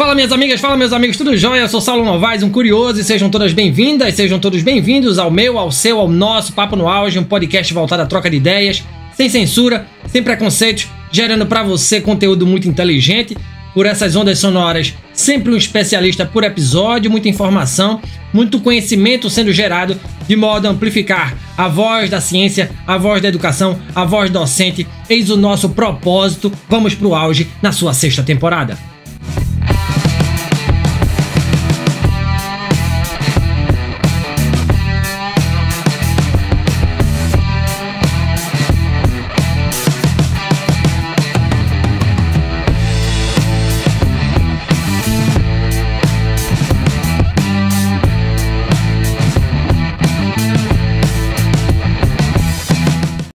Fala minhas amigas, fala meus amigos, tudo jóia? Eu sou Saulo Novaes, um curioso, e sejam todas bem-vindas, sejam todos bem-vindos ao meu, ao seu, ao nosso Papo no Auge, um podcast voltado à troca de ideias, sem censura, sem preconceitos, gerando pra você conteúdo muito inteligente, por essas ondas sonoras, sempre um especialista por episódio, muita informação, muito conhecimento sendo gerado, de modo a amplificar a voz da ciência, a voz da educação, a voz docente. Eis o nosso propósito, vamos pro auge na sua 6ª temporada.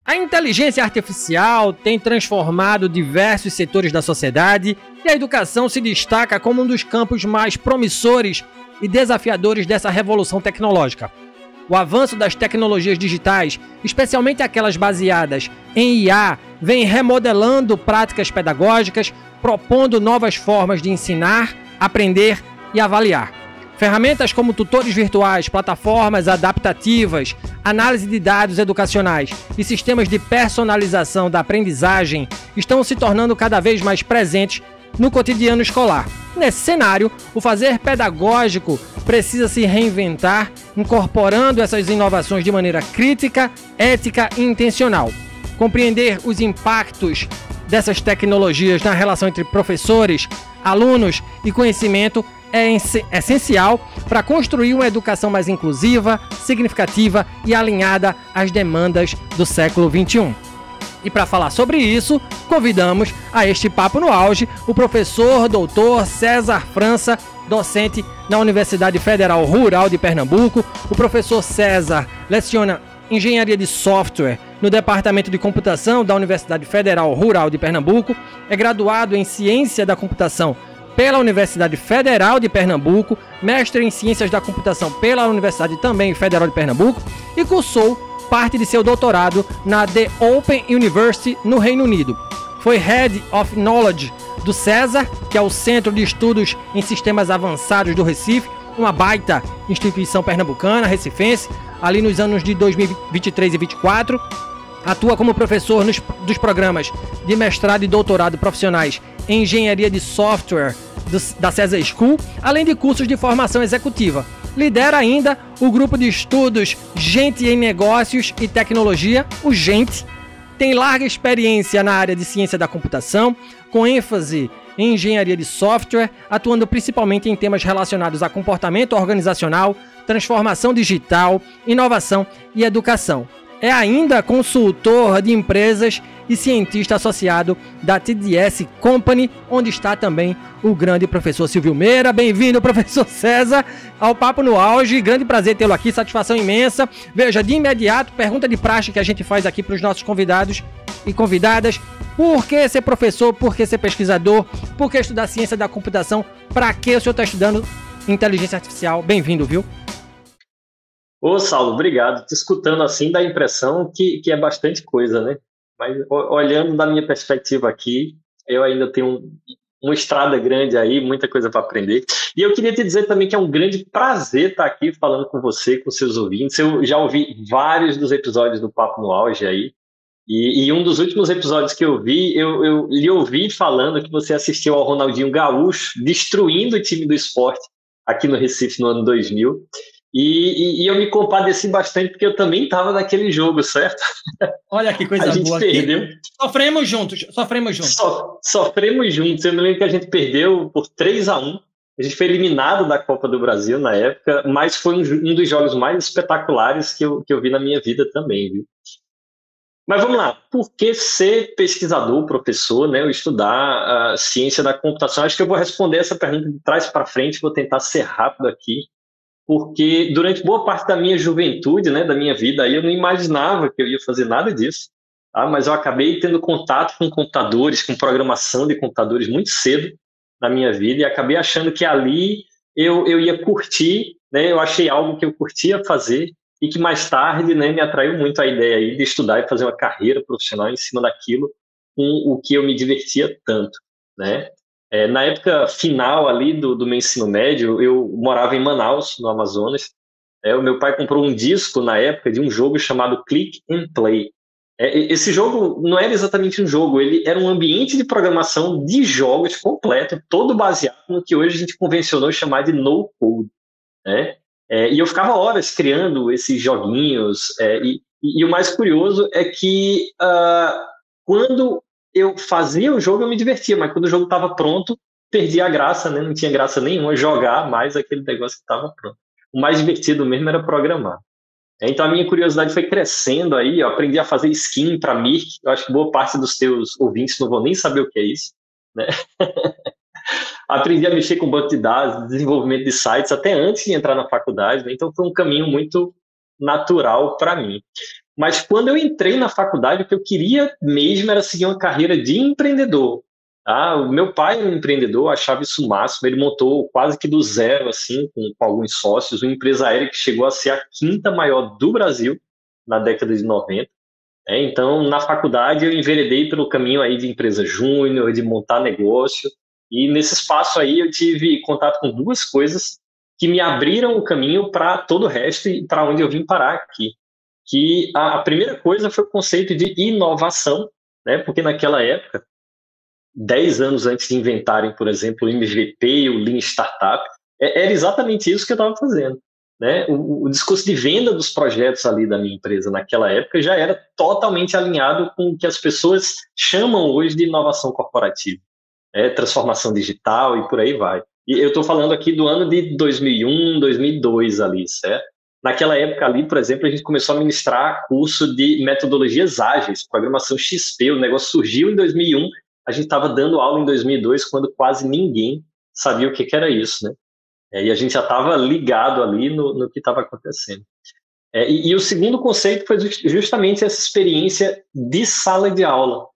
A inteligência artificial tem transformado diversos setores da sociedade e a educação se destaca como um dos campos mais promissores e desafiadores dessa revolução tecnológica. O avanço das tecnologias digitais, especialmente aquelas baseadas em IA, vem remodelando práticas pedagógicas, propondo novas formas de ensinar, aprender e avaliar. Ferramentas como tutores virtuais, plataformas adaptativas, análise de dados educacionais e sistemas de personalização da aprendizagem estão se tornando cada vez mais presentes no cotidiano escolar. Nesse cenário, o fazer pedagógico precisa se reinventar, incorporando essas inovações de maneira crítica, ética e intencional. Compreender os impactos dessas tecnologias na relação entre professores, alunos e conhecimento é essencial para construir uma educação mais inclusiva, significativa e alinhada às demandas do século XXI. E para falar sobre isso, convidamos a este Papo no Auge o professor Dr. César França, docente na Universidade Federal Rural de Pernambuco. O professor César leciona Engenharia de Software no Departamento de Computação da Universidade Federal Rural de Pernambuco, é graduado em Ciência da Computação pela Universidade Federal de Pernambuco, mestre em Ciências da Computação pela Universidade também Federal de Pernambuco e cursou parte de seu doutorado na The Open University no Reino Unido. Foi Head of Knowledge do César, que é o Centro de Estudos em Sistemas Avançados do Recife, uma baita instituição pernambucana, recifense, ali nos anos de 2023 e 2024. Atua como professor dos programas de mestrado e doutorado profissionais em Engenharia de Software da César School, além de cursos de formação executiva. Lidera ainda o grupo de estudos Gente em Negócios e Tecnologia, o GENT. Tem larga experiência na área de ciência da computação, com ênfase em engenharia de software, atuando principalmente em temas relacionados a comportamento organizacional, transformação digital, inovação e educação. É ainda consultor de empresas e cientista associado da TDS Company, onde está também o grande professor Silvio Meira. Bem-vindo, professor César, ao Papo no Auge. Grande prazer tê-lo aqui, satisfação imensa. Veja, de imediato, pergunta de praxe que a gente faz aqui para os nossos convidados e convidadas. Por que ser professor? Por que ser pesquisador? Por que estudar ciência da computação? Para que o senhor está estudando inteligência artificial? Bem-vindo, viu? Ô, Saulo, obrigado. Te escutando assim dá a impressão que é bastante coisa, né? Mas olhando da minha perspectiva aqui, eu ainda tenho uma estrada grande aí, muita coisa para aprender. E eu queria te dizer também que é um grande prazer estar aqui falando com você, com seus ouvintes. Eu já ouvi vários dos episódios do Papo no Auge aí. E um dos últimos episódios que eu vi, eu lhe ouvi falando que você assistiu ao Ronaldinho Gaúcho destruindo o time do esporte aqui no Recife no ano 2000. E eu me compadeci bastante porque eu também estava naquele jogo, certo? Olha que coisa boa. A gente perdeu. Sofremos juntos. Sofremos juntos. Eu me lembro que a gente perdeu por 3-1. A gente foi eliminado da Copa do Brasil na época, mas foi um dos jogos mais espetaculares que eu vi na minha vida também, viu? Mas vamos lá, por que ser pesquisador, professor, né, ou estudar a ciência da computação? Acho que eu vou responder essa pergunta de trás para frente, vou tentar ser rápido aqui. Porque durante boa parte da minha juventude, né, da minha vida, aí eu não imaginava que eu ia fazer nada disso, tá? Mas eu acabei tendo contato com computadores, com programação de computadores muito cedo na minha vida e acabei achando que ali eu ia curtir, né, eu achei algo que eu curtia fazer e que mais tarde, né, me atraiu muito a ideia aí de estudar e fazer uma carreira profissional em cima daquilo com o que eu me divertia tanto, né? Na época final ali do meu ensino médio, eu morava em Manaus, no Amazonas. O meu pai comprou um disco na época de um jogo chamado Click and Play. Esse jogo não era exatamente um jogo, ele era um ambiente de programação de jogos completo, todo baseado no que hoje a gente convencionou chamar de no-code, né? E eu ficava horas criando esses joguinhos, e o mais curioso é que quando eu fazia o jogo eu me divertia, mas quando o jogo estava pronto, perdia a graça, né? Não tinha graça nenhuma jogar mais aquele negócio que estava pronto. O mais divertido mesmo era programar. Então a minha curiosidade foi crescendo aí, eu aprendi a fazer skin para Mirk, eu acho que boa parte dos teus ouvintes não vão nem saber o que é isso, né? Aprendi a mexer com banco de dados, desenvolvimento de sites, até antes de entrar na faculdade, né? Então foi um caminho muito natural para mim. Mas quando eu entrei na faculdade, o que eu queria mesmo era seguir uma carreira de empreendedor. O meu pai era um empreendedor, achava isso o máximo. Ele montou quase que do zero, assim, com alguns sócios, uma empresa aérea que chegou a ser a quinta maior do Brasil na década de 90. Então, na faculdade, eu enveredei pelo caminho aí de empresa júnior, de montar negócio. E nesse espaço aí, eu tive contato com duas coisas que me abriram o caminho para todo o resto e para onde eu vim parar aqui. Que a primeira coisa foi o conceito de inovação, né? Porque naquela época, 10 anos antes de inventarem, por exemplo, o MVP, o Lean Startup, era exatamente isso que eu estava fazendo. Né? O discurso de venda dos projetos ali da minha empresa naquela época já era totalmente alinhado com o que as pessoas chamam hoje de inovação corporativa, transformação digital e por aí vai. E eu estou falando aqui do ano de 2001, 2002 ali, certo? Naquela época ali, por exemplo, a gente começou a ministrar curso de metodologias ágeis, programação XP, o negócio surgiu em 2001, a gente estava dando aula em 2002, quando quase ninguém sabia o que era isso, né? E a gente já estava ligado ali no que estava acontecendo. E o segundo conceito foi justamente essa experiência de sala de aula,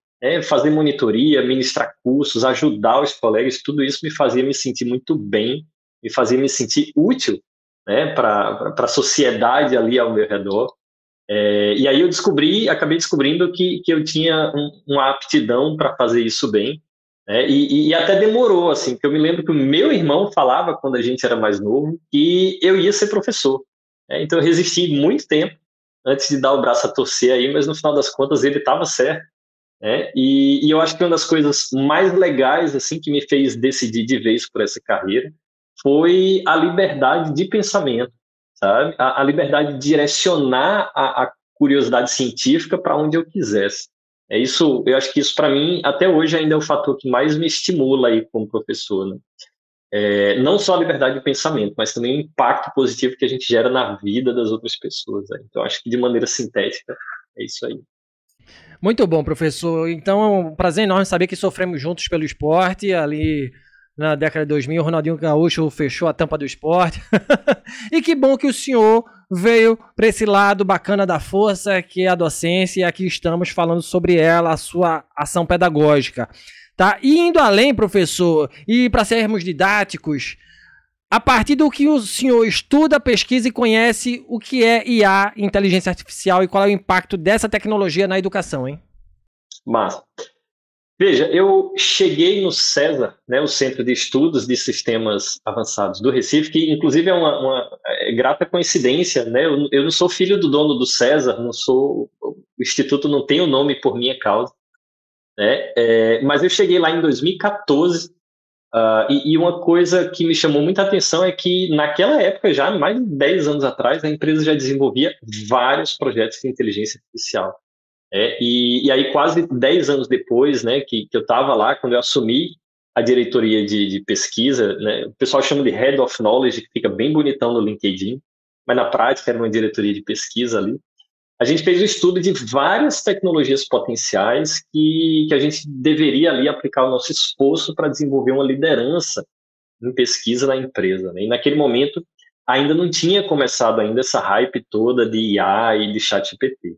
fazer monitoria, ministrar cursos, ajudar os colegas, tudo isso me fazia me sentir muito bem, me fazia me sentir útil, né, para a sociedade ali ao meu redor. E aí eu acabei descobrindo que eu tinha uma aptidão para fazer isso bem, né, e até demorou, assim, porque eu me lembro que o meu irmão falava, quando a gente era mais novo, que eu ia ser professor. Então eu resisti muito tempo antes de dar o braço a torcer aí, mas no final das contas ele estava certo. E eu acho que uma das coisas mais legais assim que me fez decidir de vez por essa carreira foi a liberdade de pensamento, sabe? A liberdade de direcionar a curiosidade científica para onde eu quisesse. Isso, eu acho que isso para mim até hoje ainda é o fator que mais me estimula aí como professor, né? Não só a liberdade de pensamento, mas também o impacto positivo que a gente gera na vida das outras pessoas, né? Então acho que de maneira sintética é isso aí. Muito bom, professor. Então é um prazer enorme saber que sofremos juntos pelo esporte. Ali na década de 2000, o Ronaldinho Gaúcho fechou a tampa do esporte. E que bom que o senhor veio para esse lado bacana da força, que é a docência, e aqui estamos falando sobre ela, a sua ação pedagógica. Tá? E indo além, professor, e para sermos didáticos, a partir do que o senhor estuda, pesquisa e conhece, o que é IA, inteligência artificial, e qual é o impacto dessa tecnologia na educação, hein? Massa. Veja, eu cheguei no CESA, né, o Centro de Estudos de Sistemas Avançados do Recife, que inclusive é uma grata coincidência, né? Eu não sou filho do dono do CESA, o Instituto não tem o nome por minha causa, né? Mas eu cheguei lá em 2014. E uma coisa que me chamou muita atenção é que naquela época, já mais de 10 anos atrás, a empresa já desenvolvia vários projetos de inteligência artificial. E aí quase 10 anos depois, né, que eu estava lá, quando eu assumi a diretoria de pesquisa, né, o pessoal chama de Head of Knowledge, que fica bem bonitão no LinkedIn, mas na prática era uma diretoria de pesquisa ali. A gente fez um estudo de várias tecnologias potenciais que a gente deveria ali aplicar o nosso esforço para desenvolver uma liderança em pesquisa na empresa, né? E naquele momento ainda não tinha começado ainda essa hype toda de IA e de ChatGPT.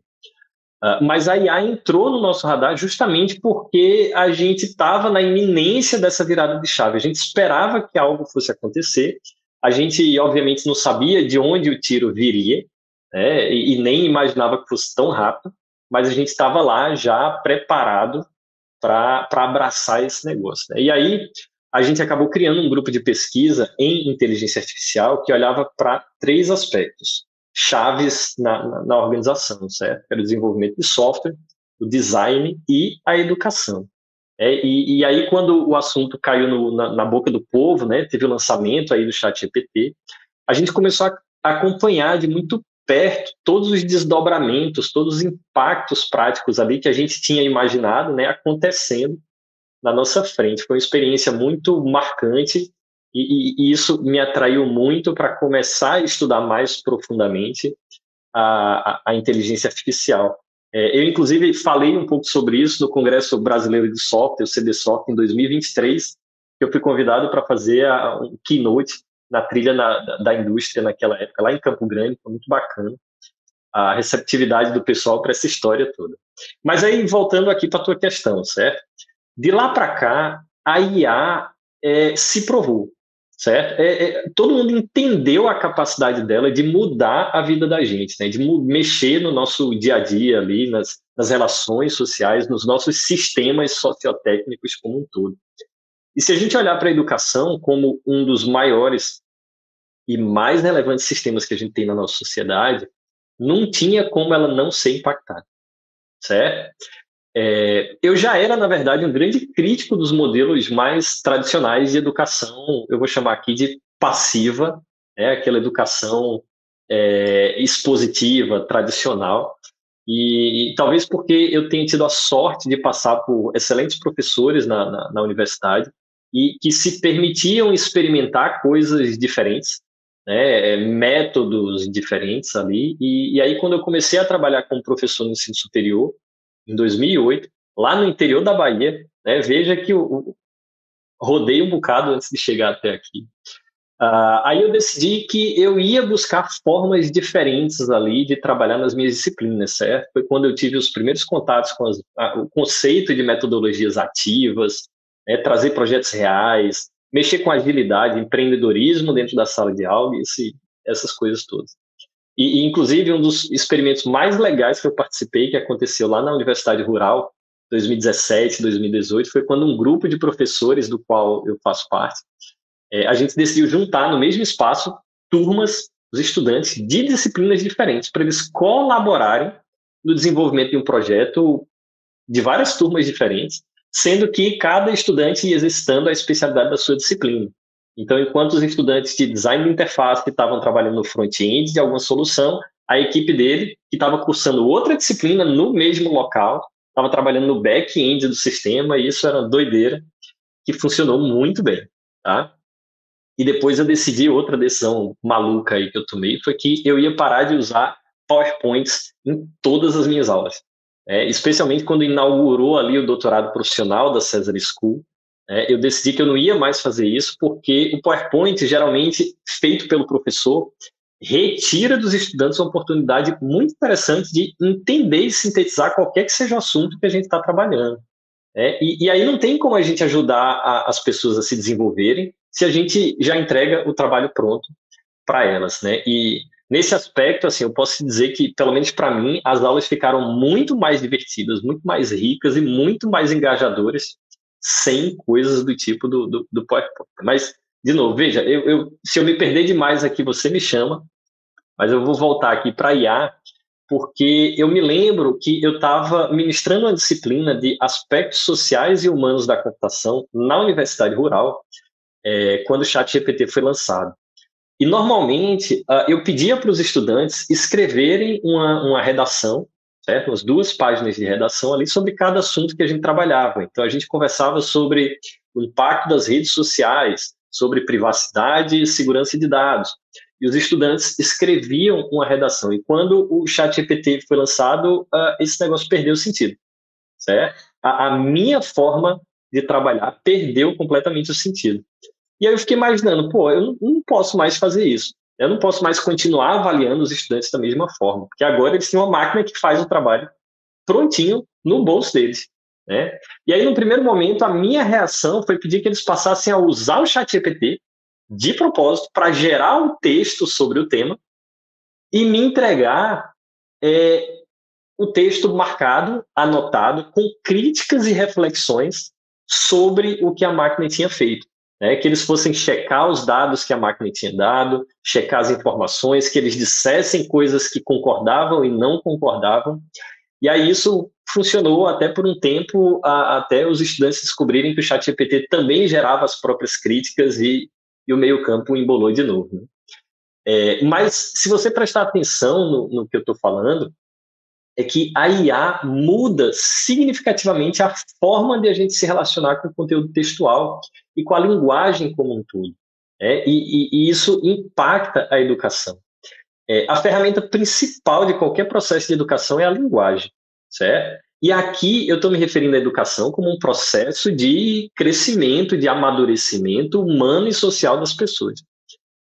Mas a IA entrou no nosso radar justamente porque a gente estava na iminência dessa virada de chave. A gente esperava que algo fosse acontecer. A gente, obviamente, não sabia de onde o tiro viria, e nem imaginava que fosse tão rápido, mas a gente estava lá já preparado para abraçar esse negócio, né? E aí, a gente acabou criando um grupo de pesquisa em inteligência artificial que olhava para 3 aspectos chaves na organização, certo? Era o desenvolvimento de software, o design e a educação. E aí, quando o assunto caiu na boca do povo, né, teve o lançamento aí do ChatGPT, a gente começou a acompanhar de muito perto todos os desdobramentos, todos os impactos práticos ali que a gente tinha imaginado, né, acontecendo na nossa frente. Foi uma experiência muito marcante e isso me atraiu muito para começar a estudar mais profundamente a inteligência artificial. Eu, inclusive, falei um pouco sobre isso no Congresso Brasileiro de Software, o CBSoft, em 2023, que eu fui convidado para fazer um keynote na trilha da indústria naquela época, lá em Campo Grande. Foi muito bacana a receptividade do pessoal para essa história toda. Mas aí, voltando aqui para a tua questão, certo? De lá para cá, a IA se provou, certo? Todo mundo entendeu a capacidade dela de mudar a vida da gente, né? De mexer no nosso dia a dia ali, nas relações sociais, nos nossos sistemas sociotécnicos como um todo. E se a gente olhar para a educação como um dos maiores e mais relevantes sistemas que a gente tem na nossa sociedade, não tinha como ela não ser impactada, certo? Eu já era, na verdade, um grande crítico dos modelos mais tradicionais de educação, eu vou chamar aqui de passiva, aquela educação expositiva, tradicional, e talvez porque eu tenha tido a sorte de passar por excelentes professores na universidade e que se permitiam experimentar coisas diferentes, né, métodos diferentes ali, e aí quando eu comecei a trabalhar como professor no ensino superior, em 2008, lá no interior da Bahia, né, veja que eu rodei um bocado antes de chegar até aqui. Aí eu decidi que eu ia buscar formas diferentes ali de trabalhar nas minhas disciplinas, certo? Foi quando eu tive os primeiros contatos com o conceito de metodologias ativas, né, trazer projetos reais, mexer com agilidade, empreendedorismo dentro da sala de aula, essas coisas todas. E, inclusive, um dos experimentos mais legais que eu participei, que aconteceu lá na Universidade Rural, 2017, 2018, foi quando um grupo de professores, do qual eu faço parte, a gente decidiu juntar no mesmo espaço turmas, os estudantes de disciplinas diferentes, para eles colaborarem no desenvolvimento de um projeto de várias turmas diferentes, sendo que cada estudante ia exercitando a especialidade da sua disciplina. Então, enquanto os estudantes de design de interface estavam trabalhando no front-end de alguma solução, a equipe dele, que estava cursando outra disciplina no mesmo local, estava trabalhando no back-end do sistema, e isso era uma doideira, que funcionou muito bem, tá? E depois eu decidi, outra decisão maluca aí que eu tomei, foi que eu ia parar de usar PowerPoints em todas as minhas aulas. Especialmente quando inaugurou ali o doutorado profissional da Cesar School, eu decidi que eu não ia mais fazer isso, porque o PowerPoint, geralmente feito pelo professor, retira dos estudantes uma oportunidade muito interessante de entender e sintetizar qualquer que seja o assunto que a gente está trabalhando. E aí não tem como a gente ajudar as pessoas a se desenvolverem se a gente já entrega o trabalho pronto para elas, né? E nesse aspecto, assim, eu posso dizer que, pelo menos para mim, as aulas ficaram muito mais divertidas, muito mais ricas e muito mais engajadoras sem coisas do tipo do PowerPoint. Mas, de novo, veja, se eu me perder demais aqui, você me chama, mas eu vou voltar aqui para a IA, porque eu me lembro que eu estava ministrando uma disciplina de aspectos sociais e humanos da computação na Universidade Rural, quando o ChatGPT foi lançado. E, normalmente, eu pedia para os estudantes escreverem uma redação, certo? Umas 2 páginas de redação ali sobre cada assunto que a gente trabalhava. Então, a gente conversava sobre o impacto das redes sociais, sobre privacidade e segurança de dados. E os estudantes escreviam uma redação. E quando o ChatGPT foi lançado, esse negócio perdeu sentido, certo? A minha forma de trabalhar perdeu completamente o sentido. E aí eu fiquei imaginando, eu não posso mais fazer isso. Eu não posso mais continuar avaliando os estudantes da mesma forma, porque agora eles têm uma máquina que faz o trabalho prontinho no bolso deles, né? E aí, no primeiro momento, a minha reação foi pedir que eles passassem a usar o ChatGPT de propósito para gerar um texto sobre o tema e me entregar o texto marcado, anotado, com críticas e reflexões sobre o que a máquina tinha feito. né, que eles fossem checar os dados que a máquina tinha dado, checar as informações, que eles dissessem coisas que concordavam e não concordavam. E aí isso funcionou até por um tempo, até os estudantes descobrirem que o ChatGPT também gerava as próprias críticas e o meio-campo embolou de novo, né? Mas se você prestar atenção no que eu estou falando, é que a IA muda significativamente a forma de a gente se relacionar com o conteúdo textual e com a linguagem como um todo, né? E isso impacta a educação. A ferramenta principal de qualquer processo de educação é a linguagem, certo? E aqui eu estou me referindo à educação como um processo de crescimento, de amadurecimento humano e social das pessoas.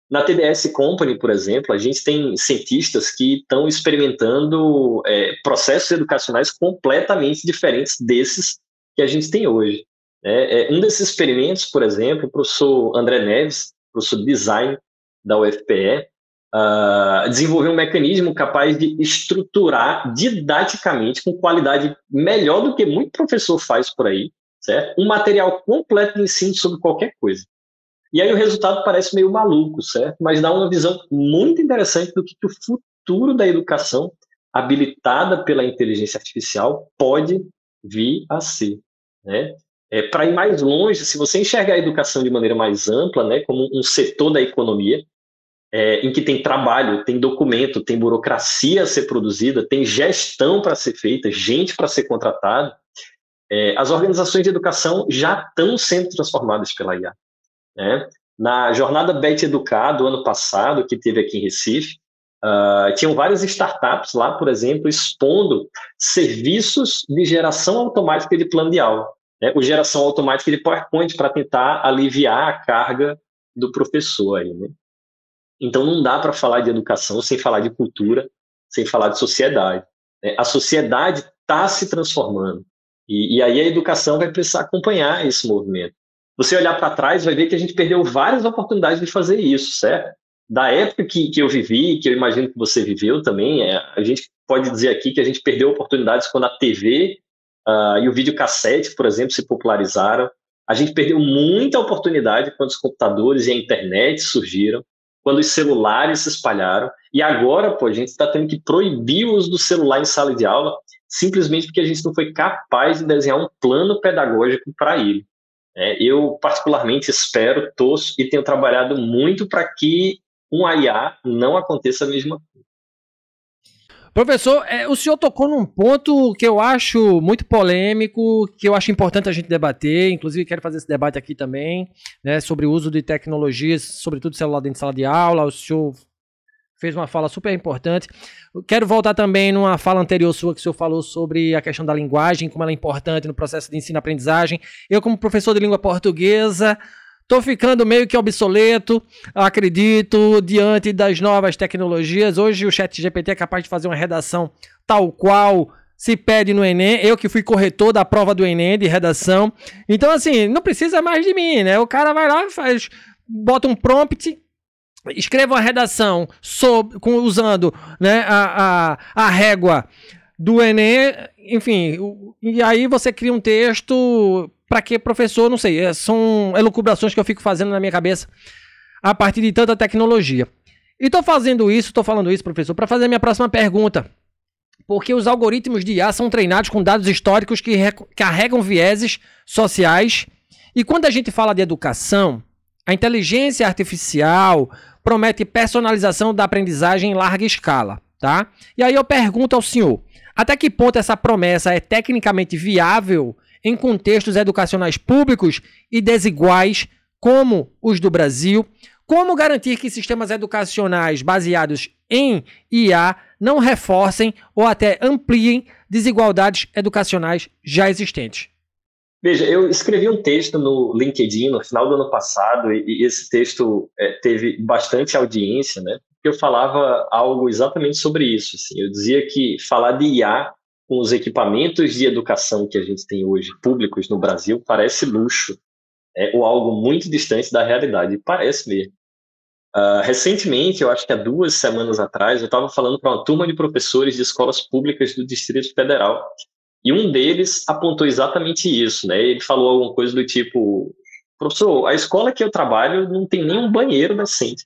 Na TDS Company, por exemplo, a gente tem cientistas que estão experimentando processos educacionais completamente diferentes desses que a gente tem hoje. Um desses experimentos, por exemplo, o professor André Neves, professor de design da UFPE, desenvolveu um mecanismo capaz de estruturar didaticamente, com qualidade melhor do que muito professor faz por aí, certo? Um material completo de ensino sobre qualquer coisa. E aí o resultado parece meio maluco, certo? Mas dá uma visão muito interessante do que o futuro da educação, habilitada pela inteligência artificial, pode vir a ser, né? Para ir mais longe, se você enxergar a educação de maneira mais ampla, né, como um setor da economia, em que tem trabalho, tem documento, tem burocracia a ser produzida, tem gestão para ser feita, gente para ser contratada, as organizações de educação já estão sendo transformadas pela IA. Né? Na jornada Bet Educar do ano passado, que teve aqui em Recife, tinham várias startups lá, por exemplo, expondo serviços de geração automática de plano de aula, né? Ou geração automática de PowerPoint para tentar aliviar a carga do professor aí, né? Então não dá para falar de educação sem falar de cultura, sem falar de sociedade, né? A sociedade está se transformando e aí a educação vai precisar acompanhar esse movimento. Você olhar para trás vai ver que a gente perdeu várias oportunidades de fazer isso, certo? Da época que eu vivi, que eu imagino que você viveu também, a gente pode dizer aqui que a gente perdeu oportunidades quando a TV e o videocassete, por exemplo, se popularizaram. A gente perdeu muita oportunidade quando os computadores e a internet surgiram, quando os celulares se espalharam. E agora, a gente está tendo que proibir o uso do celular em sala de aula simplesmente porque a gente não foi capaz de desenhar um plano pedagógico para ele. Eu, particularmente, espero, torço e tenho trabalhado muito para que com a IA não aconteça a mesma coisa. Professor, o senhor tocou num ponto que eu acho muito polêmico, que eu acho importante a gente debater, inclusive quero fazer esse debate aqui também, né, sobre o uso de tecnologias, sobretudo celular dentro de sala de aula. O senhor fez uma fala super importante. Quero voltar também numa fala anterior sua que o senhor falou sobre a questão da linguagem, como ela é importante no processo de ensino-aprendizagem. Eu, como professor de língua portuguesa, estou ficando meio que obsoleto, acredito, diante das novas tecnologias. Hoje o ChatGPT é capaz de fazer uma redação tal qual se pede no Enem. Eu que fui corretor da prova do Enem de redação. Então, assim, não precisa mais de mim, né? O cara vai lá, bota um prompt, escreva uma redação usando, né, a régua do Enem, enfim, e aí você cria um texto. Para que, professor? Não sei, são elucubrações que eu fico fazendo na minha cabeça a partir de tanta tecnologia. E estou falando isso, professor, para fazer a minha próxima pergunta. Porque os algoritmos de IA são treinados com dados históricos que carregam vieses sociais. E quando a gente fala de educação, a inteligência artificial promete personalização da aprendizagem em larga escala, tá? E aí eu pergunto ao senhor, até que ponto essa promessa é tecnicamente viável em contextos educacionais públicos e desiguais, como os do Brasil? Como garantir que sistemas educacionais baseados em IA não reforcem ou até ampliem desigualdades educacionais já existentes? Veja, eu escrevi um texto no LinkedIn no final do ano passado e esse texto teve bastante audiência, né? Eu falava algo exatamente sobre isso. Assim. Eu dizia que falar de IA com os equipamentos de educação que a gente tem hoje, públicos no Brasil, parece luxo, ou algo muito distante da realidade. Parece mesmo. Recentemente, eu acho que há 2 semanas atrás, eu estava falando para uma turma de professores de escolas públicas do Distrito Federal. E um deles apontou exatamente isso, né? Ele falou alguma coisa do tipo, professor, a escola que eu trabalho não tem nenhum banheiro decente.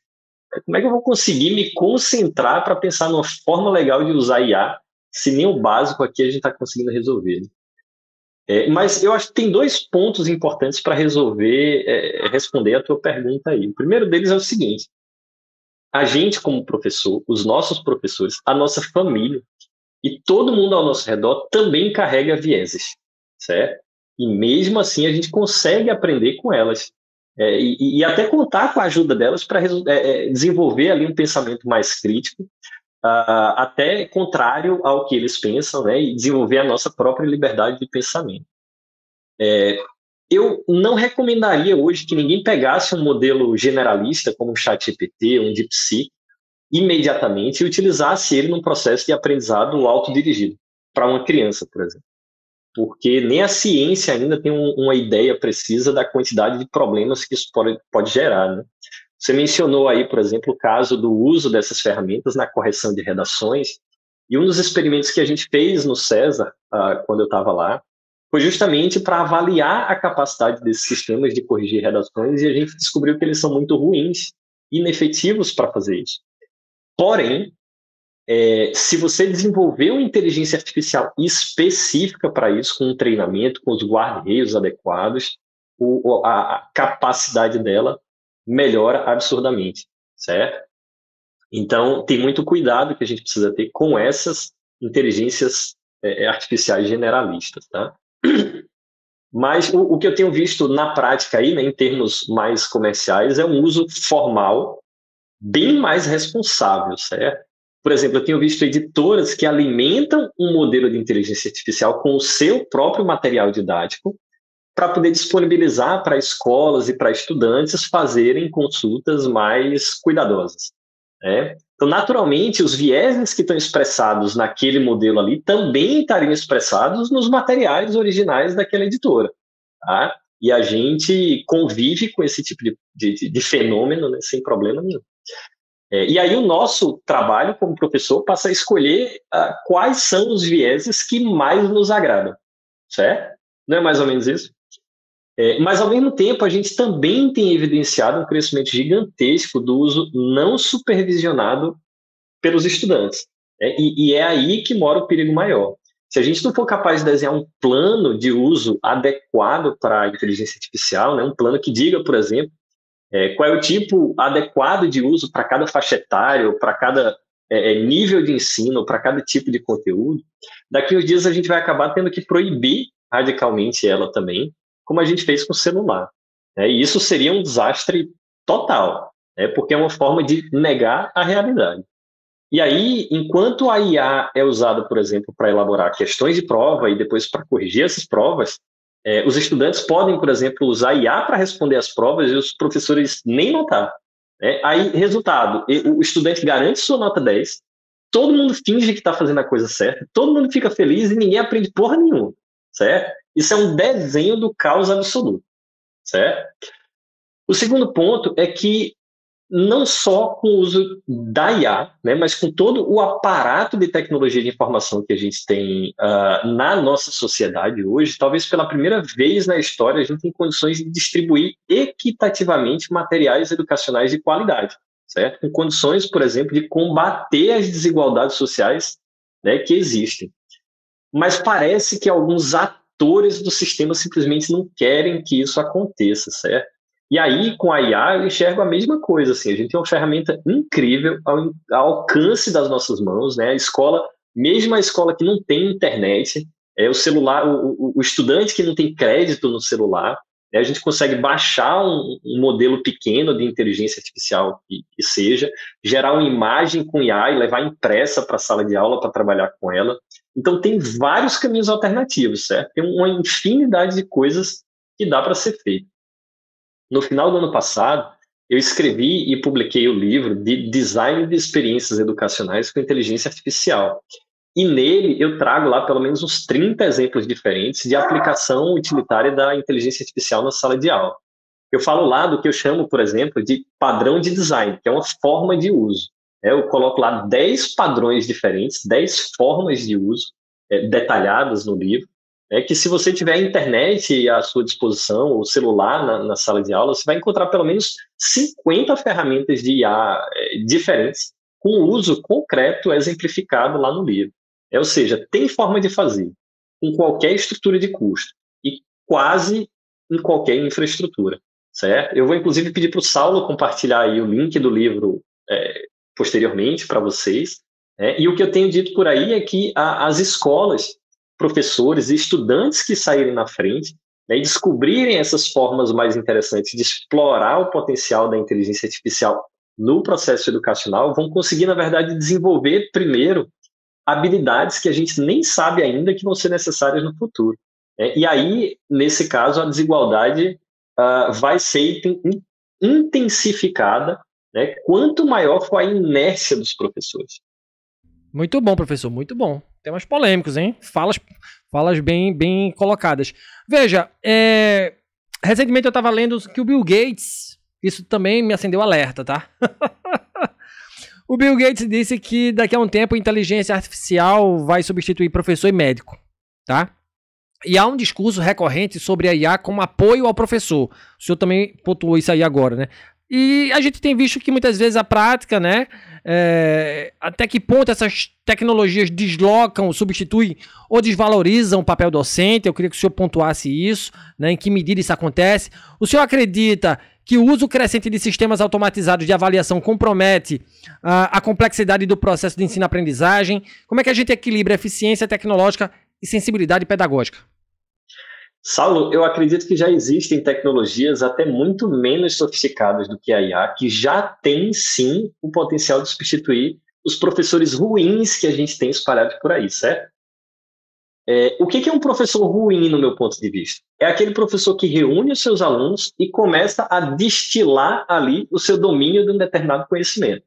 Como é que eu vou conseguir me concentrar para pensar numa forma legal de usar IA, se nem o básico aqui a gente está conseguindo resolver, né? Mas eu acho que tem dois pontos importantes para resolver, responder a tua pergunta aí. O primeiro deles é o seguinte: a gente, como professor, os nossos professores, a nossa família e todo mundo ao nosso redor também carrega vieses, certo? E mesmo assim a gente consegue aprender com elas. E até contar com a ajuda delas para desenvolver ali um pensamento mais crítico, até contrário ao que eles pensam, né? E desenvolver a nossa própria liberdade de pensamento. Eu não recomendaria hoje que ninguém pegasse um modelo generalista como o ChatGPT, um DeepSeek, imediatamente e utilizasse ele num processo de aprendizado autodirigido para uma criança, por exemplo. Porque nem a ciência ainda tem uma ideia precisa da quantidade de problemas que isso pode gerar, né? Você mencionou aí, por exemplo, o caso do uso dessas ferramentas na correção de redações, e um dos experimentos que a gente fez no César, quando eu estava lá, foi justamente para avaliar a capacidade desses sistemas de corrigir redações, e a gente descobriu que eles são muito ruins, inefetivos para fazer isso. Porém, se você desenvolver uma inteligência artificial específica para isso, com um treinamento, com os guarda-reios adequados, a capacidade dela melhora absurdamente, certo? Então, tem muito cuidado que a gente precisa ter com essas inteligências artificiais generalistas, tá? Mas o que eu tenho visto na prática aí, né, em termos mais comerciais, é um uso formal bem mais responsável, certo? Por exemplo, eu tenho visto editoras que alimentam um modelo de inteligência artificial com o seu próprio material didático para poder disponibilizar para escolas e para estudantes fazerem consultas mais cuidadosas, né? Então, naturalmente, os vieses que estão expressados naquele modelo ali também estariam expressados nos materiais originais daquela editora, tá? E a gente convive com esse tipo de fenômeno, né, sem problema nenhum. E aí o nosso trabalho como professor passa a escolher quais são os vieses que mais nos agradam, certo? Não é mais ou menos isso? Mas, ao mesmo tempo, a gente também tem evidenciado um crescimento gigantesco do uso não supervisionado pelos estudantes, né? E é aí que mora o perigo maior. Se a gente não for capaz de desenhar um plano de uso adequado para a inteligência artificial, né, um plano que diga, por exemplo, qual é o tipo adequado de uso para cada faixa etária, para cada nível de ensino, para cada tipo de conteúdo, daqui uns dias a gente vai acabar tendo que proibir radicalmente ela também, como a gente fez com o celular, né? E isso seria um desastre total, né? Porque é uma forma de negar a realidade. E aí, enquanto a IA é usada, por exemplo, para elaborar questões de prova e depois para corrigir essas provas, os estudantes podem, por exemplo, usar IA para responder as provas e os professores nem notar, né? Aí, resultado, o estudante garante sua nota 10, todo mundo finge que está fazendo a coisa certa, todo mundo fica feliz e ninguém aprende porra nenhuma, certo? Isso é um desenho do caos absoluto, certo? O segundo ponto é que não só com o uso da IA, né, mas com todo o aparato de tecnologia de informação que a gente tem na nossa sociedade hoje, talvez pela primeira vez na história a gente tem condições de distribuir equitativamente materiais educacionais de qualidade, certo? Com condições, por exemplo, de combater as desigualdades sociais, né, que existem. Mas parece que alguns atores do sistema simplesmente não querem que isso aconteça, certo? E aí, com a IA, eu enxergo a mesma coisa, assim, a gente tem uma ferramenta incrível ao alcance das nossas mãos, né? A escola, mesmo a escola que não tem internet, o celular, o estudante que não tem crédito no celular, né? A gente consegue baixar um modelo pequeno de inteligência artificial que seja, gerar uma imagem com IA e levar impressa para a sala de aula para trabalhar com ela. Então, tem vários caminhos alternativos, certo? Tem uma infinidade de coisas que dá para ser feito. No final do ano passado, eu escrevi e publiquei o livro de Design de Experiências Educacionais com Inteligência Artificial. E nele eu trago lá pelo menos uns 30 exemplos diferentes de aplicação utilitária da inteligência artificial na sala de aula. Eu falo lá do que eu chamo, por exemplo, de padrão de design, que é uma forma de uso. Eu coloco lá 10 padrões diferentes, 10 formas de uso detalhadas no livro, é que se você tiver internet à sua disposição, ou celular na sala de aula, você vai encontrar pelo menos 50 ferramentas de IA diferentes, com uso concreto exemplificado lá no livro. Ou seja, tem forma de fazer, com qualquer estrutura de custo, e quase em qualquer infraestrutura, certo? Eu vou, inclusive, pedir para o Saulo compartilhar aí o link do livro posteriormente para vocês, e o que eu tenho dito por aí é que as escolas, professores e estudantes que saírem na frente, e descobrirem essas formas mais interessantes de explorar o potencial da inteligência artificial no processo educacional, vão conseguir, na verdade, desenvolver primeiro habilidades que a gente nem sabe ainda que vão ser necessárias no futuro. E aí, nesse caso, a desigualdade vai ser intensificada, né, quanto maior for a inércia dos professores. Muito bom, professor, muito bom. Temas polêmicos, hein? Falas bem colocadas. Veja, recentemente eu estava lendo que o Bill Gates, isso também me acendeu alerta, tá? O Bill Gates disse que daqui a um tempo a inteligência artificial vai substituir professor e médico, tá? E há um discurso recorrente sobre a IA como apoio ao professor. O senhor também pontuou isso aí agora, né? E a gente tem visto que muitas vezes a prática, né? Até que ponto essas tecnologias deslocam, substituem ou desvalorizam o papel docente? Eu queria que o senhor pontuasse isso, né? Em que medida isso acontece? O senhor acredita que o uso crescente de sistemas automatizados de avaliação compromete a complexidade do processo de ensino-aprendizagem? Como é que a gente equilibra eficiência tecnológica e sensibilidade pedagógica? Saulo, eu acredito que já existem tecnologias até muito menos sofisticadas do que a IA, que já tem, sim, o potencial de substituir os professores ruins que a gente tem espalhados por aí, certo? O que é um professor ruim, no meu ponto de vista? É aquele professor que reúne os seus alunos e começa a destilar ali o seu domínio de um determinado conhecimento.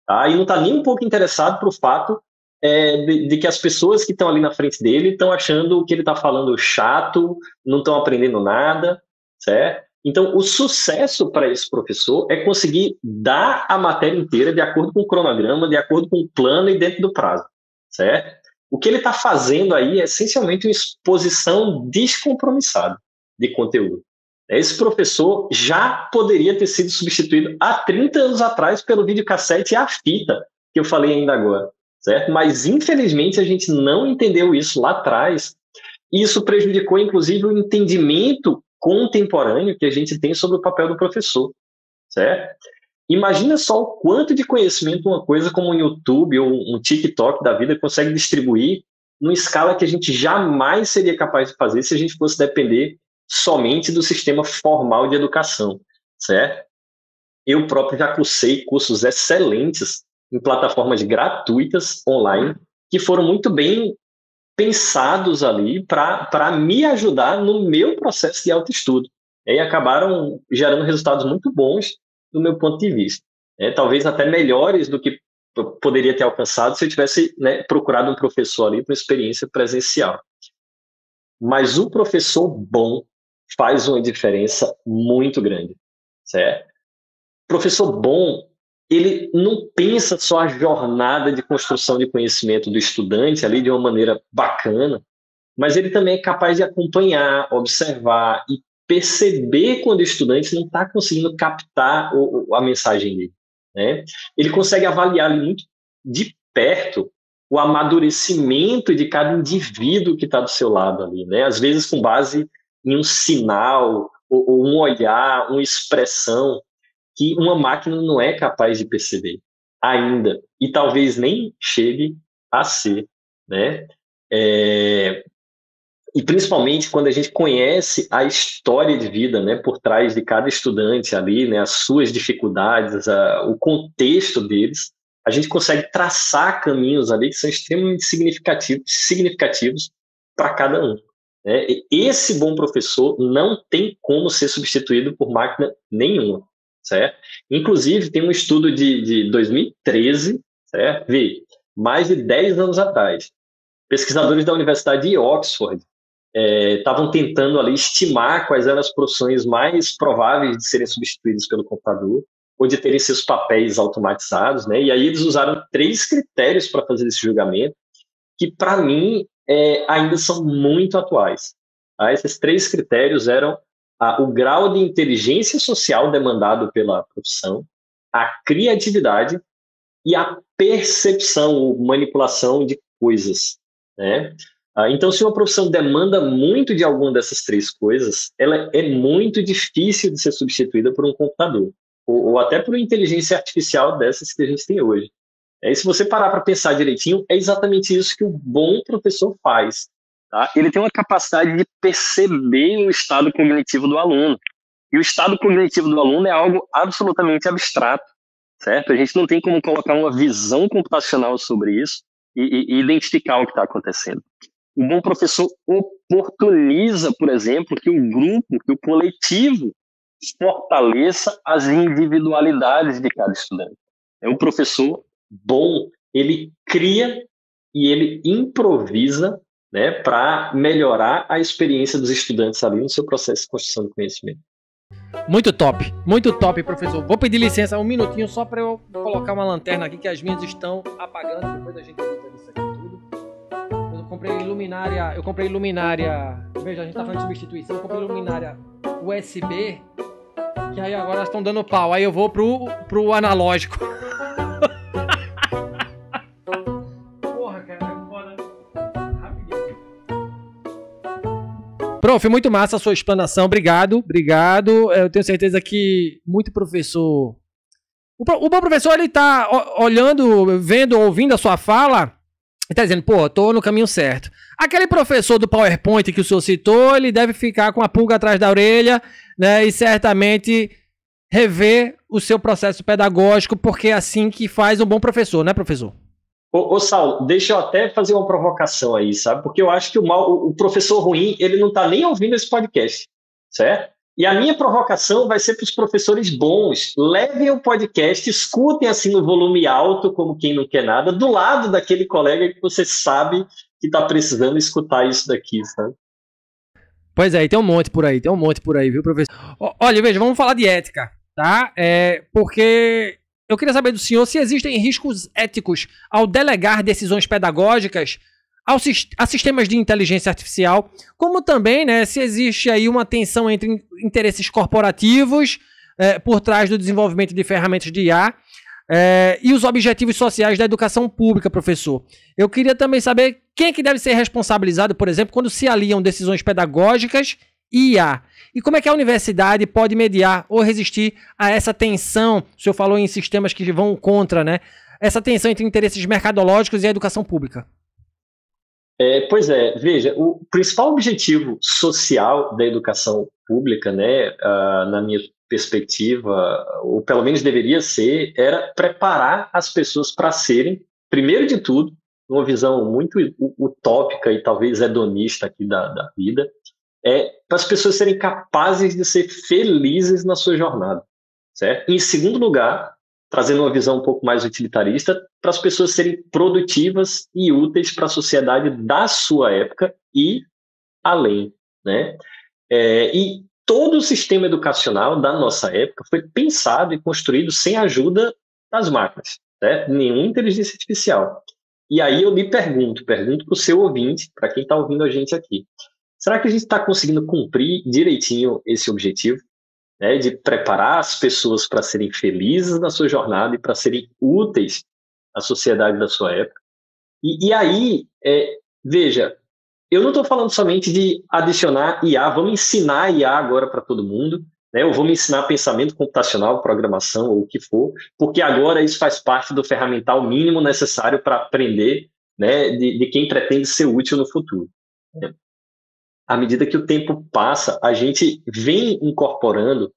Tá? E não está nem um pouco interessado para o fato de que as pessoas que estão ali na frente dele estão achando que ele está falando chato, não estão aprendendo nada, certo? Então, o sucesso para esse professor é conseguir dar a matéria inteira de acordo com o cronograma, de acordo com o plano e dentro do prazo, certo? O que ele está fazendo aí é essencialmente uma exposição descompromissada de conteúdo. Esse professor já poderia ter sido substituído há 30 anos atrás pelo videocassete e a fita, que eu falei ainda agora. Certo? Mas, infelizmente, a gente não entendeu isso lá atrás, e isso prejudicou, inclusive, o entendimento contemporâneo que a gente tem sobre o papel do professor. Certo? Imagina só o quanto de conhecimento uma coisa como um YouTube ou um TikTok da vida consegue distribuir numa escala que a gente jamais seria capaz de fazer se a gente fosse depender somente do sistema formal de educação. Certo? Eu próprio já cursei cursos excelentes em plataformas gratuitas online, que foram muito bem pensados ali para me ajudar no meu processo de autoestudo. E acabaram gerando resultados muito bons do meu ponto de vista. Talvez até melhores do que eu poderia ter alcançado se eu tivesse, né, procurado um professor ali para experiência presencial. Mas o professor bom faz uma diferença muito grande, certo? Professor bom, ele não pensa só a jornada de construção de conhecimento do estudante ali de uma maneira bacana, mas ele também é capaz de acompanhar, observar e perceber quando o estudante não está conseguindo captar a mensagem dele, né? Ele consegue avaliar ali muito de perto o amadurecimento de cada indivíduo que está do seu lado ali, né? Às vezes com base em um sinal, ou um olhar, uma expressão que uma máquina não é capaz de perceber ainda, e talvez nem chegue a ser, né? E principalmente quando a gente conhece a história de vida, né, por trás de cada estudante ali, né, as suas dificuldades, o contexto deles, a gente consegue traçar caminhos ali que são extremamente significativos para cada um. Né? Esse bom professor não tem como ser substituído por máquina nenhuma. Certo? Inclusive, tem um estudo de 2013, certo? Mais de 10 anos atrás. Pesquisadores da Universidade de Oxford estavam tentando ali estimar quais eram as profissões mais prováveis de serem substituídas pelo computador ou de terem seus papéis automatizados, né? E aí eles usaram 3 critérios para fazer esse julgamento, que, para mim, ainda são muito atuais. Tá? Esses 3 critérios eram o grau de inteligência social demandado pela profissão, a criatividade e a percepção ou manipulação de coisas, né? Então, se uma profissão demanda muito de alguma dessas 3 coisas, ela é muito difícil de ser substituída por um computador, ou até por uma inteligência artificial dessas que a gente tem hoje. E se você parar para pensar direitinho, é exatamente isso que o bom professor faz. Tá? Ele tem uma capacidade de perceber o estado cognitivo do aluno. E o estado cognitivo do aluno é algo absolutamente abstrato, certo? A gente não tem como colocar uma visão computacional sobre isso e identificar o que está acontecendo. O bom professor oportuniza, por exemplo, que o grupo, que o coletivo fortaleça as individualidades de cada estudante. Um professor bom, ele cria e ele improvisa, né, para melhorar a experiência dos estudantes ali no seu processo de construção de conhecimento. Muito top, professor. Vou pedir licença um minutinho só para eu colocar uma lanterna aqui, que as minhas estão apagando. Depois a gente edita isso aqui tudo. Eu comprei luminária. Veja, a gente tá falando de substituição. Eu comprei luminária USB, que aí agora estão dando pau. Aí eu vou pro analógico. Porra, cara, é foda. Rapidinho. Prof, muito massa a sua explanação. Obrigado. Eu tenho certeza que muito professor... O bom professor, ele tá olhando, vendo, ouvindo a sua fala e tá dizendo, pô, tô no caminho certo. Aquele professor do PowerPoint que o senhor citou, ele deve ficar com a pulga atrás da orelha, né, e certamente rever o seu processo pedagógico, porque é assim que faz um bom professor, né, professor? Ô Saulo, deixa eu até fazer uma provocação aí, sabe? Porque eu acho que o professor ruim, ele não tá nem ouvindo esse podcast, certo? E a minha provocação vai ser para os professores bons. Levem o podcast, escutem assim no volume alto, como quem não quer nada, do lado daquele colega que você sabe que está precisando escutar isso daqui, sabe? Pois é, tem um monte por aí, viu, professor? Olha, veja, vamos falar de ética, tá? Porque eu queria saber do senhor se existem riscos éticos ao delegar decisões pedagógicas a sistemas de inteligência artificial, como também, né, se existe aí uma tensão entre interesses corporativos por trás do desenvolvimento de ferramentas de IA e os objetivos sociais da educação pública, professor. Eu queria também saber quem é que deve ser responsabilizado, por exemplo, quando se aliam decisões pedagógicas e IA. E como é que a universidade pode mediar ou resistir a essa tensão? O senhor falou em sistemas que vão contra, né? Essa tensão entre interesses mercadológicos e a educação pública. Pois é, veja, o principal objetivo social da educação pública, né, na minha perspectiva, ou pelo menos deveria ser, era preparar as pessoas para serem, primeiro de tudo, uma visão muito utópica e talvez hedonista aqui da vida, para as pessoas serem capazes de ser felizes na sua jornada, certo? E, em segundo lugar, trazendo uma visão um pouco mais utilitarista, para as pessoas serem produtivas e úteis para a sociedade da sua época e além, né? E todo o sistema educacional da nossa época foi pensado e construído sem a ajuda das máquinas, certo? Nenhuma inteligência artificial. E aí eu lhe pergunto para o seu ouvinte, para quem está ouvindo a gente aqui, será que a gente está conseguindo cumprir direitinho esse objetivo? De preparar as pessoas para serem felizes na sua jornada e para serem úteis à sociedade da sua época. E aí, veja, eu não estou falando somente de adicionar IA, vamos ensinar IA agora para todo mundo, né? Ou vamos ensinar pensamento computacional, programação ou o que for, porque agora isso faz parte do ferramental mínimo necessário para aprender, né, de quem pretende ser útil no futuro. Né? À medida que o tempo passa, a gente vem incorporando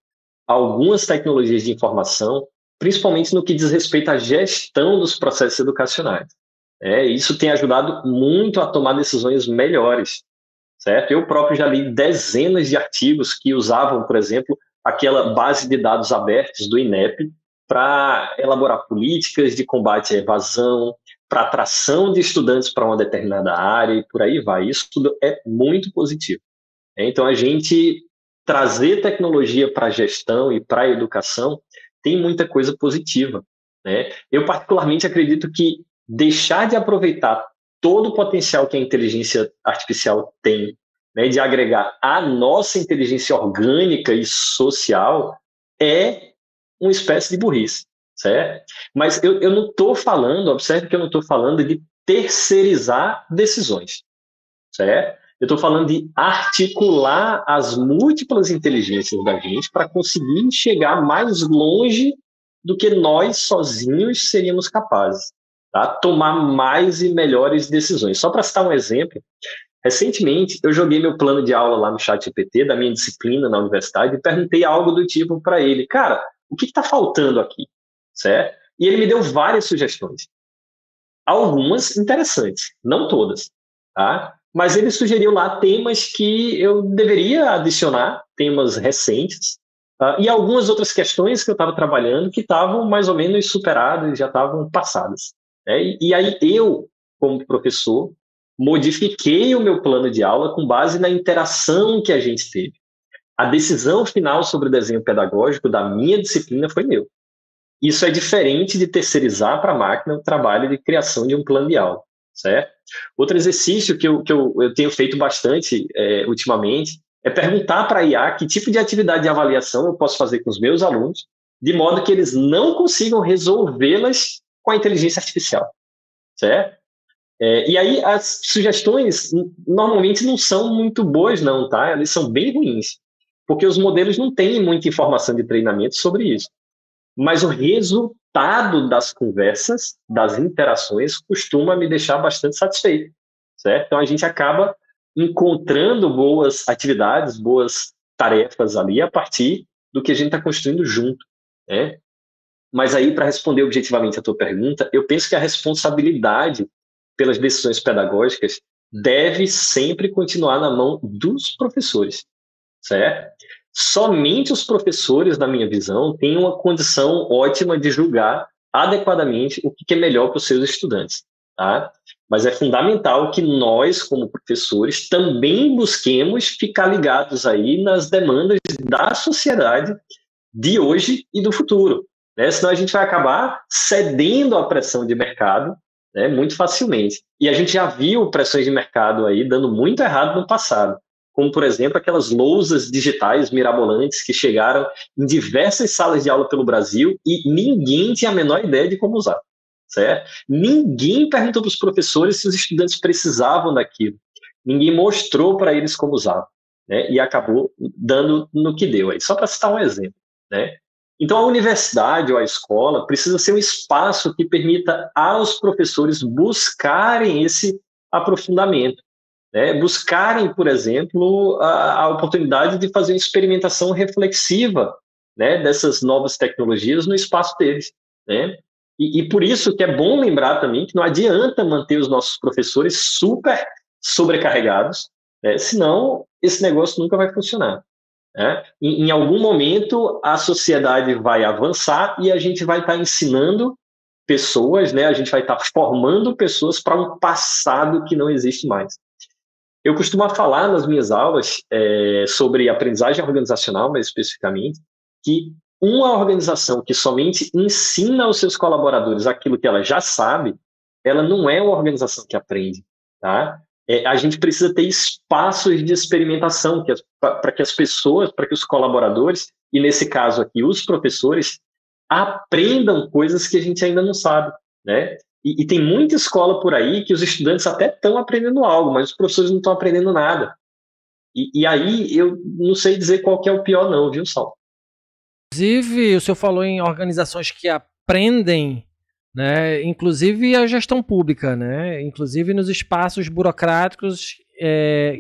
algumas tecnologias de informação, principalmente no que diz respeito à gestão dos processos educacionais. Isso tem ajudado muito a tomar decisões melhores, certo? Eu próprio já li dezenas de artigos que usavam, por exemplo, aquela base de dados abertos do INEP para elaborar políticas de combate à evasão, para atração de estudantes para uma determinada área e por aí vai. Isso tudo é muito positivo. Então, a gente trazer tecnologia para a gestão e para a educação tem muita coisa positiva. Né? Eu, particularmente, acredito que deixar de aproveitar todo o potencial que a inteligência artificial tem, né, de agregar a nossa inteligência orgânica e social, é uma espécie de burrice, certo? Mas eu não estou falando, observe que eu não estou falando de terceirizar decisões, certo? Eu estou falando de articular as múltiplas inteligências da gente para conseguir chegar mais longe do que nós sozinhos seríamos capazes, tá? Tomar mais e melhores decisões. Só para citar um exemplo, recentemente eu joguei meu plano de aula lá no ChatGPT da minha disciplina na universidade e perguntei algo do tipo para ele, cara, o que está faltando aqui, certo? E ele me deu várias sugestões. Algumas interessantes, não todas, tá? Mas ele sugeriu lá temas que eu deveria adicionar, temas recentes, e algumas outras questões que eu estava trabalhando que estavam mais ou menos superadas, já estavam passadas, né? E aí eu, como professor, modifiquei o meu plano de aula com base na interação que a gente teve. A decisão final sobre o desenho pedagógico da minha disciplina foi meu. Isso é diferente de terceirizar para a máquina o trabalho de criação de um plano de aula, certo? Outro exercício que eu tenho feito bastante ultimamente é perguntar para a IA que tipo de atividade de avaliação eu posso fazer com os meus alunos, de modo que eles não consigam resolvê-las com a inteligência artificial, certo? E aí as sugestões normalmente não são muito boas não, tá? Elas são bem ruins, porque os modelos não têm muita informação de treinamento sobre isso. Mas o resultado das conversas, das interações, costuma me deixar bastante satisfeito, certo? Então a gente acaba encontrando boas atividades, boas tarefas ali a partir do que a gente está construindo junto, né? Mas aí, para responder objetivamente a tua pergunta, eu penso que a responsabilidade pelas decisões pedagógicas deve sempre continuar na mão dos professores, certo? Somente os professores, na minha visão, têm uma condição ótima de julgar adequadamente o que é melhor para os seus estudantes, tá? Mas é fundamental que nós, como professores, também busquemos ficar ligados aí nas demandas da sociedade de hoje e do futuro, né? Senão a gente vai acabar cedendo à pressão de mercado, né, muito facilmente. E a gente já viu pressões de mercado aí dando muito errado no passado, como, por exemplo, aquelas lousas digitais mirabolantes que chegaram em diversas salas de aula pelo Brasil e ninguém tinha a menor ideia de como usar, certo? Ninguém perguntou para os professores se os estudantes precisavam daquilo. Ninguém mostrou para eles como usar, né? E acabou dando no que deu aí. Só para citar um exemplo, né? Então, a universidade ou a escola precisa ser um espaço que permita aos professores buscarem esse aprofundamento, né? Buscarem, por exemplo, a oportunidade de fazer uma experimentação reflexiva, né, dessas novas tecnologias no espaço deles, né? E por isso que é bom lembrar também que não adianta manter os nossos professores super sobrecarregados, né, senão esse negócio nunca vai funcionar. Em algum momento a sociedade vai avançar e a gente vai estar ensinando pessoas, né? A gente vai estar formando pessoas para um passado que não existe mais. Eu costumo falar nas minhas aulas sobre aprendizagem organizacional, mais especificamente, que uma organização que somente ensina aos seus colaboradores aquilo que ela já sabe, ela não é uma organização que aprende, tá? A gente precisa ter espaços de experimentação para que as pessoas, para que os colaboradores, e nesse caso aqui os professores, aprendam coisas que a gente ainda não sabe, né? E tem muita escola por aí que os estudantes até estão aprendendo algo, mas os professores não estão aprendendo nada. E aí eu não sei dizer qual que é o pior não, viu, Sal? Inclusive, o senhor falou em organizações que aprendem, né? Inclusive a gestão pública, né? Inclusive nos espaços burocráticos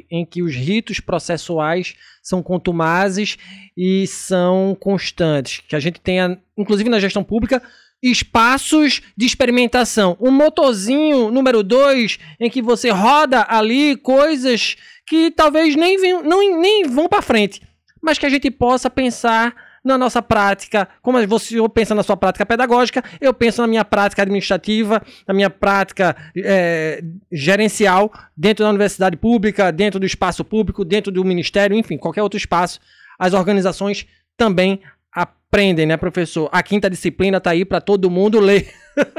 em que os ritos processuais são contumazes e são constantes. Que a gente tenha, inclusive na gestão pública, espaços de experimentação. Um motorzinho número 2, em que você roda ali coisas que talvez nem vão para frente, mas que a gente possa pensar na nossa prática, como você pensa na sua prática pedagógica, eu penso na minha prática administrativa, na minha prática gerencial, dentro da universidade pública, dentro do espaço público, dentro do ministério, enfim, qualquer outro espaço. As organizações também aprendem, né, professor? A quinta disciplina está aí para todo mundo ler.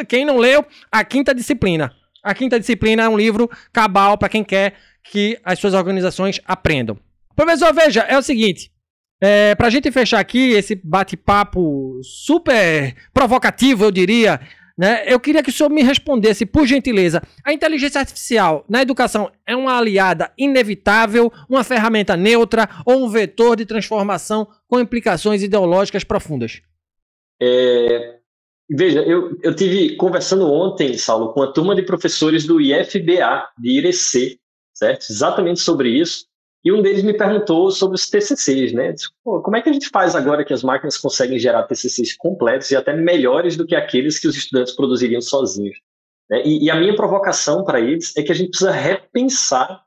Quem não leu, a quinta disciplina. A quinta disciplina é um livro cabal para quem quer que as suas organizações aprendam. Professor, veja, é o seguinte, para a gente fechar aqui esse bate-papo super provocativo, eu diria, né, eu queria que o senhor me respondesse, por gentileza, a inteligência artificial na educação é uma aliada inevitável, uma ferramenta neutra ou um vetor de transformação com implicações ideológicas profundas? Veja, eu tive conversando ontem, Saulo, com a turma de professores do IFBA, de Irecê, certo? Exatamente sobre isso. E um deles me perguntou sobre os TCCs, né? Disse, como é que a gente faz agora que as máquinas conseguem gerar TCCs completos e até melhores do que aqueles que os estudantes produziriam sozinhos? Né? E a minha provocação para eles é que a gente precisa repensar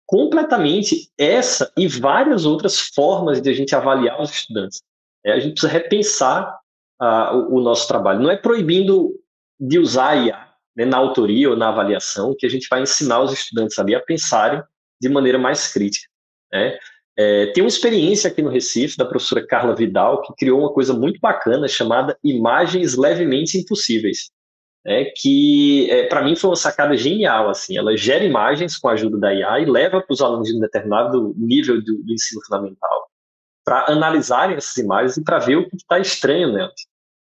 completamente essa e várias outras formas de a gente avaliar os estudantes. A gente precisa repensar o nosso trabalho. Não é proibindo de usar a IA, né, na autoria ou na avaliação que a gente vai ensinar os estudantes ali a pensarem de maneira mais crítica. Né? Tem uma experiência aqui no Recife da professora Carla Vidal, que criou uma coisa muito bacana chamada Imagens Levemente Impossíveis, né? Que para mim foi uma sacada genial. Assim, ela gera imagens com a ajuda da IA e leva para os alunos de um determinado nível do ensino fundamental para analisarem essas imagens e para ver o que está estranho nelas.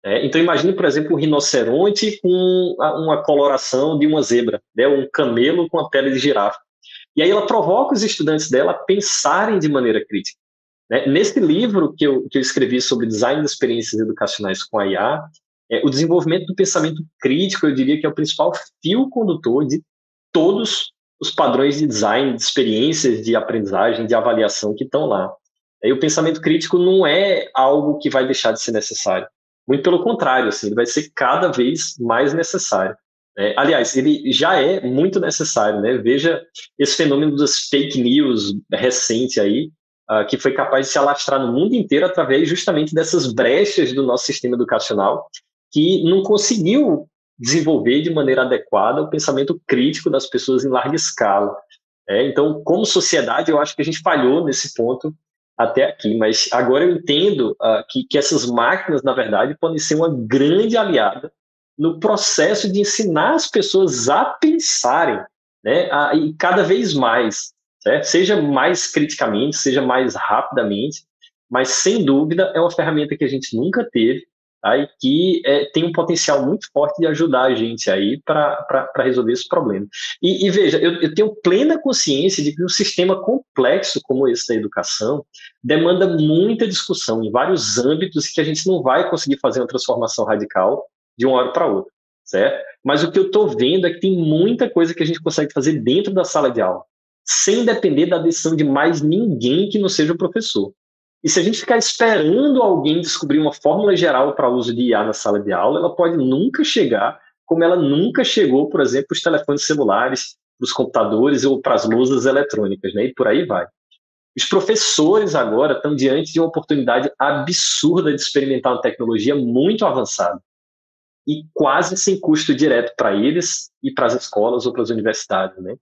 Então imagine, por exemplo, um rinoceronte com uma coloração de uma zebra, né? Um camelo com a pele de girafa. E aí ela provoca os estudantes dela a pensarem de maneira crítica. Né? Nesse livro que eu escrevi sobre design de experiências educacionais com a IA, o desenvolvimento do pensamento crítico, eu diria que é o principal fio condutor de todos os padrões de design, de experiências, de aprendizagem, de avaliação que estão lá. E o pensamento crítico não é algo que vai deixar de ser necessário. Muito pelo contrário, assim, ele vai ser cada vez mais necessário. Aliás, ele já é muito necessário, né? Veja esse fenômeno das fake news recente aí, que foi capaz de se alastrar no mundo inteiro através justamente dessas brechas do nosso sistema educacional, que não conseguiu desenvolver de maneira adequada o pensamento crítico das pessoas em larga escala. Então, como sociedade, eu acho que a gente falhou nesse ponto até aqui, mas agora eu entendo que essas máquinas, na verdade, podem ser uma grande aliada no processo de ensinar as pessoas a pensarem, né, e cada vez mais, certo? Seja mais criticamente, seja mais rapidamente, mas sem dúvida é uma ferramenta que a gente nunca teve, tá? E que tem um potencial muito forte de ajudar a gente aí para resolver esse problema. E veja, eu tenho plena consciência de que um sistema complexo como esse da educação demanda muita discussão em vários âmbitos que a gente não vai conseguir fazer uma transformação radical de uma hora para outra, certo? Mas o que eu estou vendo é que tem muita coisa que a gente consegue fazer dentro da sala de aula, sem depender da decisão de mais ninguém que não seja o professor. E se a gente ficar esperando alguém descobrir uma fórmula geral para o uso de IA na sala de aula, ela pode nunca chegar, como ela nunca chegou, por exemplo, para os telefones celulares, para os computadores ou para as lousas eletrônicas, né? E por aí vai. Os professores agora estão diante de uma oportunidade absurda de experimentar uma tecnologia muito avançada e quase sem custo direto para eles e para as escolas ou para as universidades, né?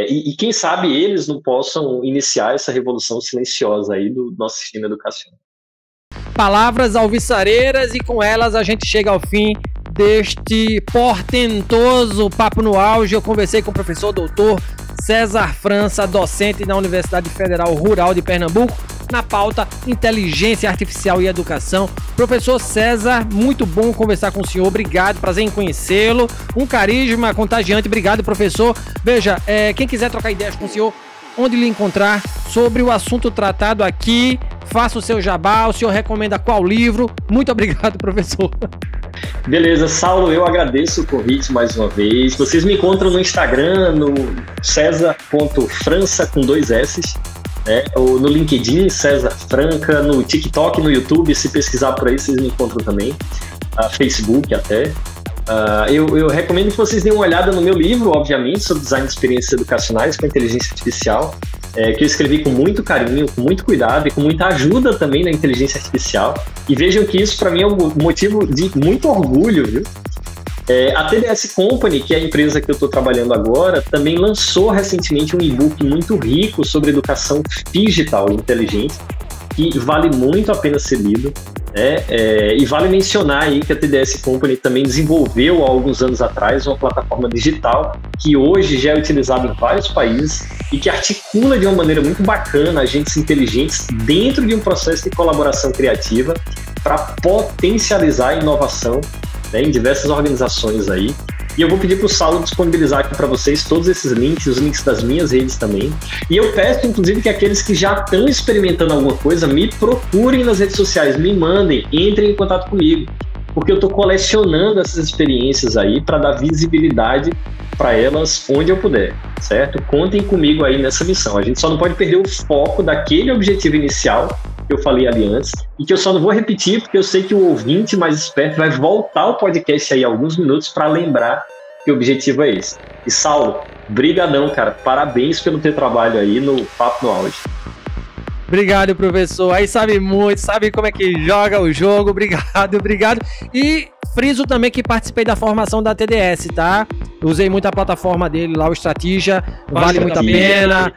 E quem sabe eles não possam iniciar essa revolução silenciosa aí do nosso sistema educacional. Palavras alvissareiras, e com elas a gente chega ao fim deste portentoso Papo no Auge. Eu conversei com o professor doutor César França, docente na Universidade Federal Rural de Pernambuco, na pauta Inteligência Artificial e Educação. Professor César, muito bom conversar com o senhor, obrigado, prazer em conhecê-lo, um carisma contagiante, obrigado, professor. Veja, quem quiser trocar ideias com o senhor, onde lhe encontrar sobre o assunto tratado aqui, faça o seu jabá, o senhor recomenda qual livro? Muito obrigado, professor. Beleza, Saulo, eu agradeço o convite mais uma vez. Vocês me encontram no Instagram, no cesar.frança com 2 S, ou no LinkedIn, César Franca, no TikTok, no YouTube, se pesquisar por aí vocês me encontram também, Facebook até. Eu recomendo que vocês deem uma olhada no meu livro, obviamente, sobre design de experiências educacionais com inteligência artificial, que eu escrevi com muito carinho, com muito cuidado e com muita ajuda também na inteligência artificial. E vejam que isso para mim é um motivo de muito orgulho, viu? A TDS Company, que é a empresa que eu estou trabalhando agora, também lançou recentemente um e-book muito rico sobre educação digital e inteligente, que vale muito a pena ser lido. E vale mencionar aí que a TDS Company também desenvolveu há alguns anos atrás uma plataforma digital que hoje já é utilizada em vários países e que articula de uma maneira muito bacana agentes inteligentes dentro de um processo de colaboração criativa para potencializar a inovação, né, em diversas organizações aí. E eu vou pedir para o Saulo disponibilizar aqui para vocês todos esses links, os links das minhas redes também. E eu peço, inclusive, que aqueles que já estão experimentando alguma coisa, me procurem nas redes sociais, me mandem, entrem em contato comigo. Porque eu estou colecionando essas experiências aí para dar visibilidade para elas onde eu puder, certo? Contem comigo aí nessa missão. A gente só não pode perder o foco daquele objetivo inicial que eu falei ali antes, e que eu só não vou repetir, porque eu sei que o ouvinte mais esperto vai voltar o podcast aí alguns minutos para lembrar que o objetivo é esse. E Saulo, brigadão, cara, parabéns pelo teu trabalho aí no Papo no Auge. Obrigado, professor, aí sabe muito, sabe como é que joga o jogo, obrigado. E friso também que participei da formação da TDS, tá? Usei muito a plataforma dele lá, o Strategia, vale muito a pena.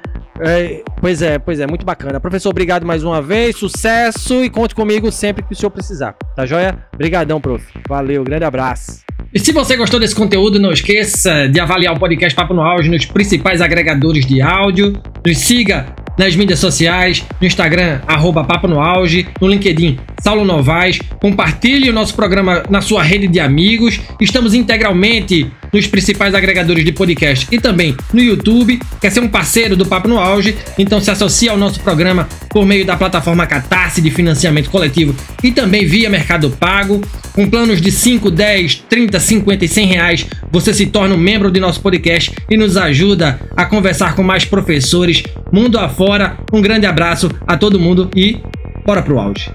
Pois é, muito bacana. Professor, obrigado mais uma vez, sucesso e conte comigo sempre que o senhor precisar, tá joia? Obrigadão, prof. Valeu, grande abraço. E se você gostou desse conteúdo, não esqueça de avaliar o podcast Papo no Auge nos principais agregadores de áudio, nos siga nas mídias sociais, no Instagram, @Papo no Auge, no LinkedIn, Saulo Novaes. Compartilhe o nosso programa na sua rede de amigos. Estamos integralmente nos principais agregadores de podcast e também no YouTube. Quer ser um parceiro do Papo no Auge? Então se associe ao nosso programa por meio da plataforma Catarse de financiamento coletivo e também via Mercado Pago. Com planos de 5, 10, 30, 50 e 100 reais, você se torna um membro de nosso podcast e nos ajuda a conversar com mais professores mundo afora. Um grande abraço a todo mundo e bora pro auge.